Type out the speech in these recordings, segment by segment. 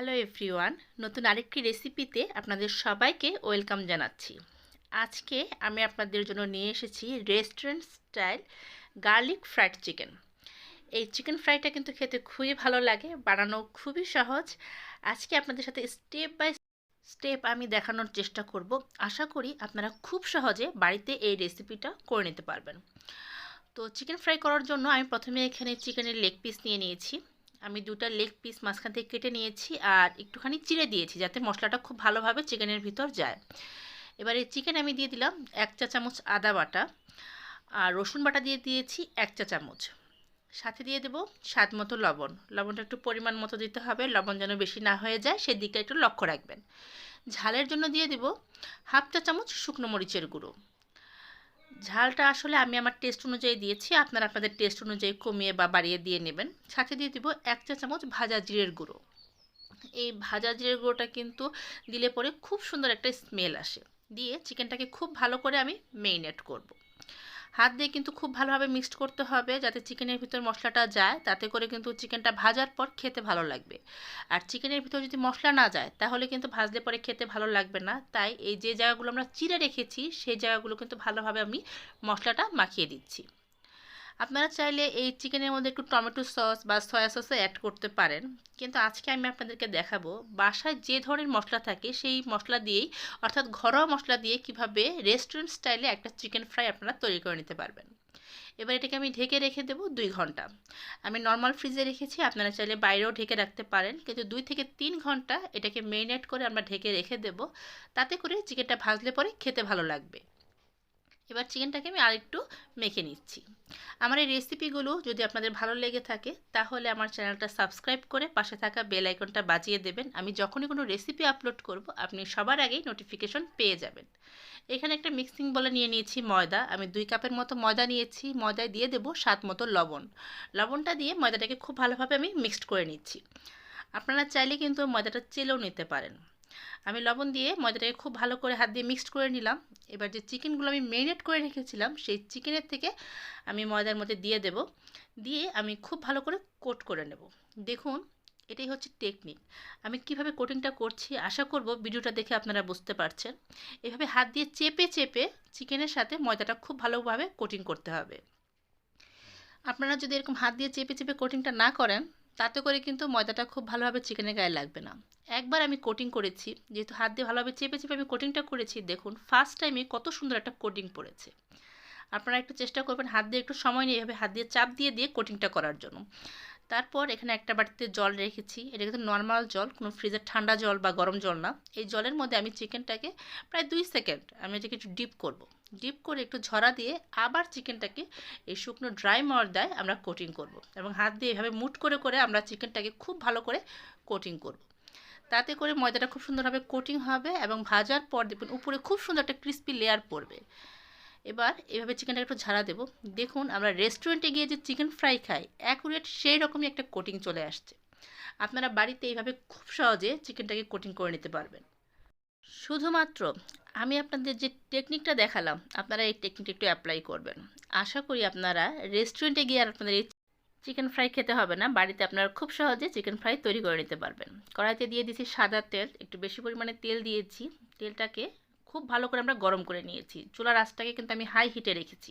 Hello everyone, নতুন আরেকটি রেসিপিতে আপনাদের সবাইকে ওয়েলকাম জানাচ্ছি। আজকে আমি আপনাদের জন্য নিয়ে এসেছি restaurant style garlic fried chicken. এই চিকেন ফ্রাইটা কিন্তু খেতে খুবই ভালো লাগে, বানানো খুবই সহজ। আজকে আপনাদের সাথে স্টেপ বাই স্টেপ আমি দেখানোর চেষ্টা করব। আশা করি আপনারা খুব সহজে বাড়িতে এই রেসিপিটা করে নিতে পারবেন। তো চিকেন ফ্রাই করার জন্য আমি প্রথমে এখানে চিকেনের লেগ পিস নিয়ে নিয়েছি। আমি দুটা লেগ পিস মাঝখান থেকে কেটে নিয়েছি আর একটুখানি চিড়ে দিয়েছি যাতে মশলাটা খুব ভালোভাবে চিকেনের ভিতর যায়। এবার এই চিকেন আমি দিয়ে দিলাম 1 চা চামচ আদা বাটা, আর রসুন বাটা দিয়ে দিয়েছি 1 চা চামচ। সাথে দিয়ে দেবো স্বাদ মতো লবণ। লবণটা একটু পরিমাণ মতো দিতে হবে, লবণ যেন বেশি না হয়ে যায় সেদিকটা একটু লক্ষ্য রাখবেন। ঝালের জন্য দিয়ে দেব 1/2 চা চামচ শুকনো মরিচের গুঁড়ো। ঝালটা আসলে আমি আমার টেস্ট অনুযায়ী দিয়েছি, আপনারা আপনাদের টেস্ট অনুযায়ী কমিয়ে বা বাড়িয়ে দিয়ে নেবেন। সাথে দিয়ে দিব 1 চা চামচ ভাজা জিরের গুঁড়ো। এই ভাজা জিরের গুঁড়োটা কিন্তু দিলে পরে খুব সুন্দর একটা স্মেল আসে। দিয়ে চিকেনটাকে খুব ভালো করে আমি মেরিনেট করব। হাত দিয়ে কিন্তু খুব ভালোভাবে মিক্সড করতে হবে যাতে চিকেনের ভিতর মশলাটা যায়, তাতে করে কিন্তু চিকেনটা ভাজার পর খেতে ভালো লাগবে। আর চিকেনের ভিতর যদি মশলা না যায় তাহলে কিন্তু ভাজলে পরে খেতে ভালো লাগবে না। তাই এই যে জায়গাগুলো আমরা চিড়ে রেখেছি সেই জায়গাগুলো কিন্তু ভালোভাবে আমি মশলাটা মাখিয়ে দিচ্ছি। আপনারা চাইলে এই চিকেনের মধ্যে একটু টমেটো সস বা সয়া সসও অ্যাড করতে পারেন, কিন্তু আজকে আমি আপনাদেরকে দেখাবো বাসায় যে ধরনের মশলা থাকে সেই মশলা দিয়েই, অর্থাৎ ঘরোয়া মশলা দিয়ে কিভাবে রেস্টুরেন্ট স্টাইলে একটা চিকেন ফ্রাই আপনারা তৈরি করে নিতে পারবেন। এবার এটাকে আমি ঢেকে রেখে দেবো 2 ঘন্টা। আমি নর্মাল ফ্রিজে রেখেছি, আপনারা চাইলে বাইরেও ঢেকে রাখতে পারেন, কিন্তু 2 থেকে 3 ঘন্টা এটাকে মেরিনেট করে আমরা ঢেকে রেখে দেবো। তাতে করে চিকেনটা ভাজলে পরে খেতে ভালো লাগবে। এবার চিকেনটাকে আমি আরেকটু মেখে নিচ্ছি। আমার এই রেসিপিগুলো যদি আপনাদের ভালো লেগে থাকে তাহলে আমার চ্যানেলটা সাবস্ক্রাইব করে পাশে থাকা বেল আইকনটা বাজিয়ে দেবেন। আমি যখনই কোনো রেসিপি আপলোড করব আপনি সবার আগেই নোটিফিকেশন পেয়ে যাবেন। এখানে একটা মিক্সিং বলে নিয়ে নিয়েছি ময়দা। আমি 2 কাপের মতো ময়দা নিয়েছি। ময়দায় দিয়ে দেবো স্বাদ মতো লবণ। লবণটা দিয়ে ময়দাটাকে খুব ভালোভাবে আমি মিক্সড করে নিচ্ছি। আপনারা চাইলে কিন্তু ময়দাটা চেলেও নিতে পারেন। আমি লবণ দিয়ে ময়দাটাকে খুব ভালো করে হাত দিয়ে মিক্সড করে নিলাম। এবার যে চিকেনগুলো আমি মেরিনেট করে রেখেছিলাম সেই চিকেনের থেকে আমি ময়দার মধ্যে দিয়ে দেব। দিয়ে আমি খুব ভালো করে কোট করে নেব। দেখুন, এটাই হচ্ছে টেকনিক। আমি কিভাবে কোটিংটা করছি আশা করব ভিডিওটা দেখে আপনারা বুঝতে পারছেন। এভাবে হাত দিয়ে চেপে চেপে চিকেনের সাথে ময়দাটা খুব ভালোভাবে কোটিং করতে হবে। আপনারা যদি এরকম হাত দিয়ে চেপে চেপে কোটিংটা না করেন তাতে করে কিন্তু ময়দাটা খুব ভালোভাবে চিকেনের গায়ে লাগবে না। একবার আমি কোটিং করেছি, যেহেতু হাত দিয়ে ভালোভাবে চেপে চেপে আমি কোটিংটা করেছি, দেখুন ফার্স্ট টাইমে কত সুন্দর একটা কোটিং পড়েছে। আপনারা একটু চেষ্টা করবেন হাত দিয়ে একটু সময় নিয়ে এভাবে হাত দিয়ে চাপ দিয়ে দিয়ে কোটিংটা করার জন্য। তারপর এখানে একটা বাটিতে জল রেখেছি। এটা কিন্তু নর্মাল জল, কোনো ফ্রিজের ঠান্ডা জল বা গরম জল না। এই জলের মধ্যে আমি চিকেনটাকে প্রায় 2 সেকেন্ড আমি এটাকে একটু ডিপ করব। ডিপ করে একটু ঝরা দিয়ে আবার চিকেনটাকে এই শুকনো ড্রাই ময়দায় আমরা কোটিং করব এবং হাত দিয়ে এভাবে মুট করে করে আমরা চিকেনটাকে খুব ভালো করে কোটিং করব। তাতে করে ময়দাটা খুব সুন্দরভাবে কোটিং হবে এবং ভাজার পর দেখবেন উপরে খুব সুন্দর একটা ক্রিস্পি লেয়ার পড়বে। এবার এভাবে চিকেনটা একটু ঝাড়া দেবো। দেখুন, আমরা রেস্টুরেন্টে গিয়ে যে চিকেন ফ্রাই খাই অ্যাকুরেট সেই রকমই একটা কোটিং চলে আসছে। আপনারা বাড়িতে এইভাবে খুব সহজে চিকেনটাকে কোটিং করে নিতে পারবেন। শুধুমাত্র আমি আপনাদের যে টেকনিকটা দেখালাম আপনারা এই টেকনিকটা একটু অ্যাপ্লাই করবেন। আশা করি আপনারা রেস্টুরেন্টে গিয়ে আর আপনাদের এই চিকেন ফ্রাই খেতে হবে না, বাড়িতে আপনারা খুব সহজে চিকেন ফ্রাই তৈরি করে নিতে পারবেন। কড়াইতে দিয়ে দিয়েছি সাদা তেল, একটু বেশি পরিমাণে তেল দিয়েছি। তেলটাকে খুব ভালো করে আমরা গরম করে নিয়েছি। চুলার আঁচটাকে কিন্তু আমি হাই হিটে রেখেছি।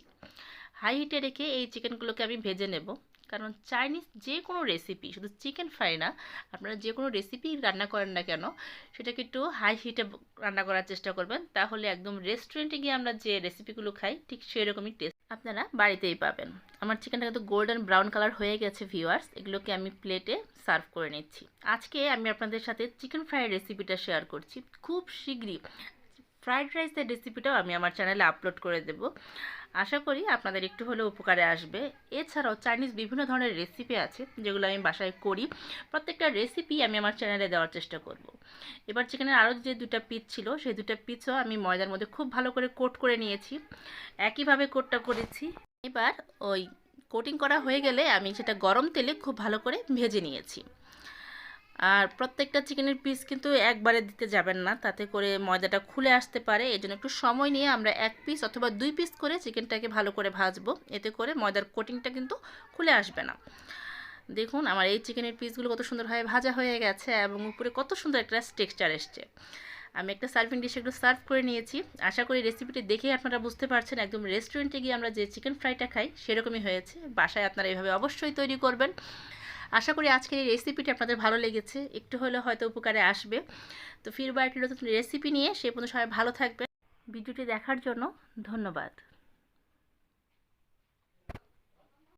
হাই হিটে রেখে এই চিকেনগুলোকে আমি ভেজে নেব। কারণ চাইনিজ যে কোনো রেসিপি, শুধু চিকেন ফ্রাই না, আপনারা যে কোনো রেসিপি রান্না করেন না কেন সেটাকে একটু হাই হিটে রান্না করার চেষ্টা করবেন, তাহলে একদম রেস্টুরেন্টে গিয়ে আমরা যে রেসিপিগুলো খাই ঠিক সেরকমই টেস্ট আপনারা বাড়িতেই পাবেন। আমার চিকেনটা কিন্তু গোল্ডেন ব্রাউন কালার হয়ে গেছে ভিউয়ার্স। এগুলোকে আমি প্লেটে সার্ভ করে নিচ্ছি। আজকে আমি আপনাদের সাথে চিকেন ফ্রাইয়ের রেসিপিটা শেয়ার করছি। খুব শীঘ্রই ফ্রাইড রাইসের রেসিপিটাও আমি আমার চ্যানেলে আপলোড করে দেব। আশা করি আপনাদের একটু হলেও উপকারে আসবে। এছাড়াও চাইনিজ বিভিন্ন ধরনের রেসিপি আছে যেগুলো আমি বাসায় করি। প্রত্যেকটা রেসিপি আমি আমার চ্যানেলে দেওয়ার চেষ্টা করব। এবার চিকেনের আরও যে 2টা পিস ছিল সেই 2টা পিসও আমি ময়দার মধ্যে খুব ভালো করে কোট করে নিয়েছি। একইভাবে কোটটা করেছি। এবার ওই কোটিং করা হয়ে গেলে আমি সেটা গরম তেলে খুব ভালো করে ভেজে নিয়েছি। আর প্রত্যেকটা চিকেনের পিস কিন্তু একবারে দিতে যাবেন না, তাতে করে ময়দাটা খুলে আসতে পারে। এই জন্য একটু সময় নিয়ে আমরা 1 পিস অথবা 2 পিস করে চিকেনটাকে ভালো করে ভাজবো, এতে করে ময়দার কোটিংটা কিন্তু খুলে আসবে না। দেখুন আমার এই চিকেনের পিসগুলো কত সুন্দরভাবে ভাজা হয়ে গেছে এবং উপরে কত সুন্দর একটা টেক্সচার এসছে। আমি একটা সার্ভিং ডিশে একটু সার্ভ করে নিয়েছি। আশা করি রেসিপিটি দেখেই আপনারা বুঝতে পারছেন একদম রেস্টুরেন্টে গিয়ে আমরা যে চিকেন ফ্রাইটা খাই সেরকমই হয়েছে। বাসায় আপনারা এভাবে অবশ্যই তৈরি করবেন। আশা করি আজকের এই রেসিপিটি আপনাদের ভালো লেগেছে, একটু হলেও হয়তো উপকারে আসবে। তো ফিরবার একটি নতুন রেসিপি নিয়ে, সে পর্যন্ত সবাই ভালো থাকবেন। ভিডিওটি দেখার জন্য ধন্যবাদ।